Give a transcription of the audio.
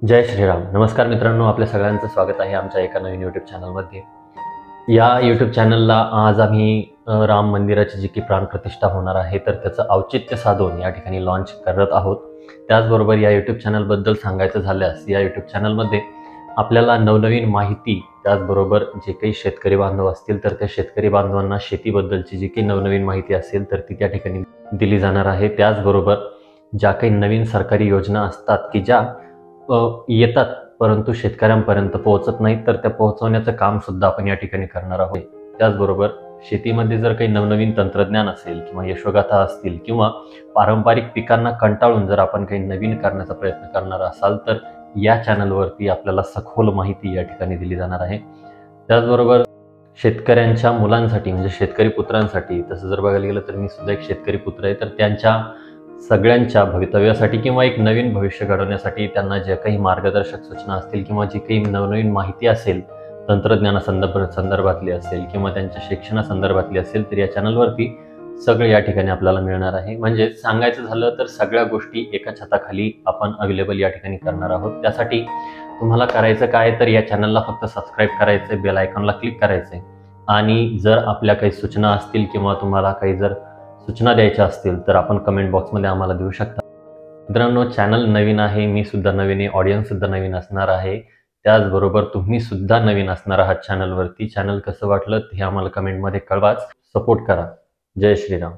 जय श्रीराम. नमस्कार मित्रांनो, आपल्या सगळ्यांचं स्वागत आहे आमच्या एका नवीन यूट्यूब चॅनलमध्ये. या यूट्यूब चॅनलला आज आम्ही राम मंदिराची जी की प्राणप्रतिष्ठा होणार आहे तर त्याचं औचित्य साधून या ठिकाणी लॉन्च करत आहोत. त्याचबरोबर या यूट्यूब चॅनलबद्दल सांगायचं झाल्यास या यूट्यूब चॅनलमध्ये आपल्याला नवनवीन माहिती, त्याचबरोबर जे काही शेतकरी बांधव असतील तर त्या शेतकरी बांधवांना शेतीबद्दलची जी काही नवनवीन माहिती असेल तर ती त्या ठिकाणी दिली जाणार आहे. त्याचबरोबर ज्या काही नवीन सरकारी योजना असतात की ज्या येतात परंतु शेतकऱ्यांपर्यंत पोहोचत नाहीत, तर त्या पोहोचवण्याचं काम सुद्धा आपण या ठिकाणी करणार आहोत. त्याचबरोबर शेतीमध्ये जर काही नवनवीन तंत्रज्ञान असेल किंवा यशोगाथा असतील किंवा पारंपरिक पिकांना कंटाळून जर आपण काही नवीन करण्याचा प्रयत्न करणार असाल तर या चॅनलवरती आपल्याला सखोल माहिती या ठिकाणी दिली जाणार आहे. त्याचबरोबर शेतकऱ्यांच्या मुलांसाठी म्हणजे शेतकरी पुत्रांसाठी, तसं जर बघायला गेलं तर मी सुद्धा एक शेतकरी पुत्र आहे, तर त्यांच्या सगळ्यांच्या भवितव्यासाठी किंवा एक नवीन भविष्य घडवण्यासाठी त्यांना ज्या काही मार्गदर्शक सूचना असतील किंवा जी काही नवनवीन माहिती असेल, संदर्भातली असेल किंवा त्यांच्या शिक्षणासंदर्भातली असेल, तर या चॅनलवरती सगळे या ठिकाणी आपल्याला मिळणार आहे. म्हणजे सांगायचं झालं तर सगळ्या गोष्टी एका छताखाली आपण अवेलेबल या ठिकाणी करणार आहोत. त्यासाठी तुम्हाला करायचं काय, तर या चॅनलला फक्त सबस्क्राईब करायचं, बेल आयकॉनला क्लिक करायचं आणि जर आपल्या काही सूचना असतील किंवा तुम्हाला काही जर सूचना द्यायच्या असतील तर आपण कमेंट बॉक्समध्ये आम्हाला देऊ शकता. मित्रांनो, चॅनल नवीन आहे, मी सुद्धा नवीन आहे, ऑडियन्स सुद्धा नवीन असणार आहे. त्याचबरोबर तुम्ही सुद्धा नवीन असणार आहात चॅनलवरती. चॅनल कसं वाटलं हे आम्हाला कमेंटमध्ये कळवाच. सपोर्ट करा. जय श्रीराम.